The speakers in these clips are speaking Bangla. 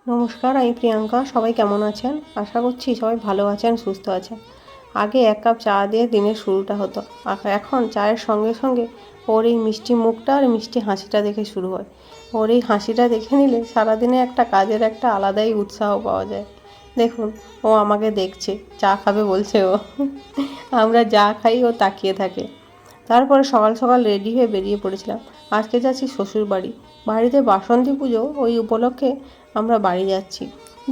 নমস্কার, আমি প্রিয়াঙ্কা। সবাই কেমন আছেন? আশা করছি সবাই ভালো আছেন, সুস্থ আছেন। আগে এক কাপ চা দিয়ে দিনের শুরুটা হতো, আর এখন চায়ের সঙ্গে সঙ্গে ওর এই মিষ্টি মুখটা আর মিষ্টি হাসিটা দেখে শুরু হয়। ওর এই হাসিটা দেখে নিলে সারাদিনে একটা কাজের একটা আলাদাই উৎসাহ পাওয়া যায়। দেখুন, ও আমাকে দেখছে, চা খাবে বলছে ও। আমরা যা খাই ও তাকিয়ে থাকে। তারপরে সকাল সকাল রেডি হয়ে বেরিয়ে পড়েছিলাম। আজকে যাচ্ছি শ্বশুর বাড়ি। বাড়িতে বাসন্তী পুজো, ওই উপলক্ষে আমরা বাড়ি যাচ্ছি।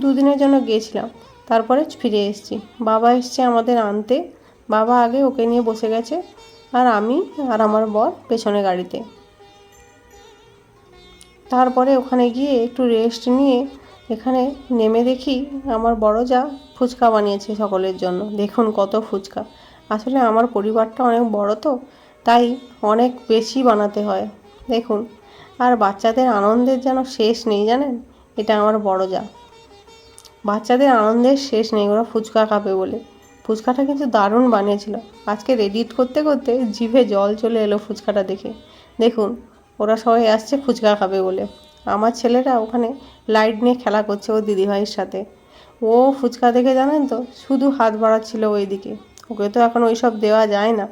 দুদিনের জন্য গিয়েছিলাম, তারপরে ফিরে এসেছি। বাবা এসছে আমাদের আনতে। বাবা আগে ওকে নিয়ে বসে গেছে, আর আমি আর আমার বর পেছনে গাড়িতে। তারপরে ওখানে গিয়ে একটু রেস্ট নিয়ে এখানে নেমে দেখি আমার বড় যা ফুচকা বানিয়েছে সকলের জন্য। দেখুন কত ফুচকা! আসলে আমার পরিবারটা অনেক বড় তো, তাই অনেক বেশি বানাতে হয়। দেখুন, আর বাচ্চাদের আনন্দের যেন শেষ নেই, জানেন? এটা আমার বড় যা। বাচ্চাদের আনন্দের শেষ নেই, ওরা ফুচকা খাবে বলে। ফুচকাটা কিন্তু দারুণ বানিয়েছিল। আজকে এডিট করতে করতে জিভে জল চলে এলো ফুচকাটা দেখে। দেখুন, ওরা সবাই আসছে ফুচকা খাবে বলে। আমার ছেলেরা ওখানে লাইট নিয়ে খেলা করছে ওর দিদিভাইয়ের সাথে। ও ফুচকা দেখে, জানেন তো, শুধু হাত বাড়াচ্ছিল ওই দিকে। ওকে তো এখন ওইসব দেওয়া যায় না।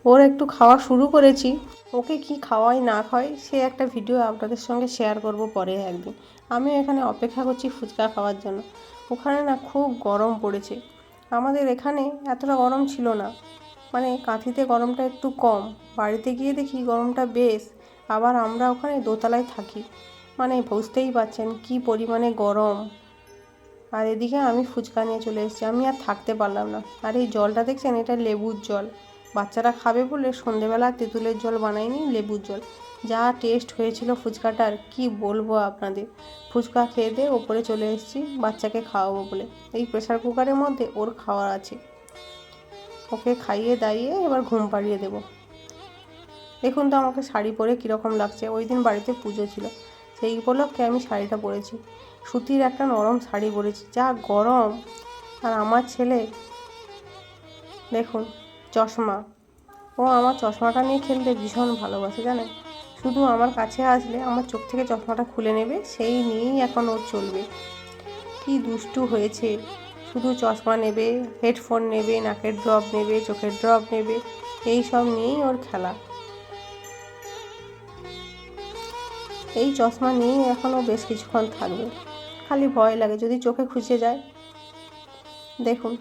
ওর একটু খাওয়া শুরু করেছি। ওকে কি খাওয়াই না খাওয়াই সে একটা ভিডিও আপনাদের সঙ্গে শেয়ার করব পরে একদিন। আমিও এখানে অপেক্ষা করছি ফুচকা খাওয়ার জন্য। ওখানে না খুব গরম পড়েছে। আমাদের এখানে এতটা গরম ছিল না, মানে কাঁথিতে গরমটা একটু কম। বাড়িতে গিয়ে দেখি গরমটা বেশ। আবার আমরা ওখানে দোতলায় থাকি, মানে বুঝতেই পারছেন কী পরিমাণে গরম। আর এদিকে আমি ফুচকা নিয়ে চলে এসেছি। আমি আর থাকতে পারলাম না। আর এই জলটা দেখছেন, এটা লেবুর জল। বাচ্চারা খাবে বলে সন্ধেবেলা তেঁতুলের জল বানাইনি, লেবুর জল। যা টেস্ট হয়েছিল ফুচকাটার, কি বলবো আপনাদের। ফুচকা খেয়ে দিয়ে ওপরে চলে এসেছি বাচ্চাকে খাওয়াবো বলে। এই প্রেসার কুকারের মধ্যে ওর খাওয়ার আছে। ওকে খাইয়ে দাইয়ে এবার ঘুম পাড়িয়ে দেবো। দেখুন তো আমাকে শাড়ি পরে কীরকম লাগছে। ওই দিন বাড়িতে পুজো ছিল, সেই উপলক্ষে আমি শাড়িটা পরেছি। সুতির একটা নরম শাড়ি পরেছি, যা গরম। আর আমার ছেলে দেখুন, চশমা। ও আমার চশমাটা নিয়ে খেলতে ভীষণ ভালোবাসে, জানেন? শুধু আমার কাছে আসলে আমার চোখ থেকে চশমাটা খুলে নেবে, সেই নিয়েই এখন ওর চলবে। কি দুষ্টু হয়েছে! শুধু চশমা নেবে, হেডফোন নেবে, নাকের ড্রপ নেবে, চোখের ড্রপ নেবে, এই সব নিয়েই ওর খেলা। এই চশমা নিয়েই এখনও বেশ কিছুক্ষণ থাকবে। খালি ভয় লাগে যদি চোখে খুঁজে যায়। দেখুন,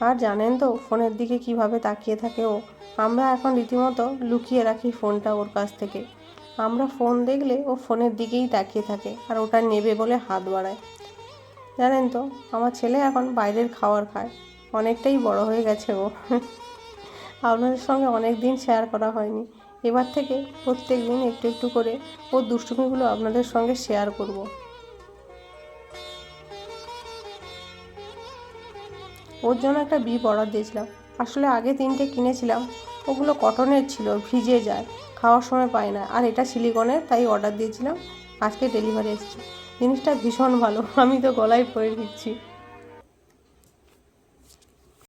আর জানেন তো ফোনের দিকে কিভাবে তাকিয়ে থাকে ও। আমরা এখন রীতিমতো লুকিয়ে রাখি ফোনটা ওর কাছ থেকে। আমরা ফোন দেখলে ও ফোনের দিকেই তাকিয়ে থাকে, আর ওটা নেবে বলে হাত বাড়ায়। জানেন তো, আমার ছেলে এখন বাইরের খাবার খায়। অনেকটাই বড় হয়ে গেছে ও। আপনাদের সঙ্গে অনেক দিন শেয়ার করা হয়নি। এবার থেকে প্রত্যেক দিন একটু একটু করে ওর দুষ্টুমিগুলো আপনাদের সঙ্গে শেয়ার করব। ওর জন্য একটা বিপ অর্ডার দিয়েছিলাম। আসলে আগে 3টে কিনেছিলাম, ওগুলো কটনের ছিল, ভিজে যায়, খাওয়ার সময় পায় না। আর এটা সিলিকনের, তাই অর্ডার দিয়েছিলাম। আজকে ডেলিভারি এসেছে। জিনিসটা ভীষণ ভালো, আমি তো গলায় পরে দিচ্ছি।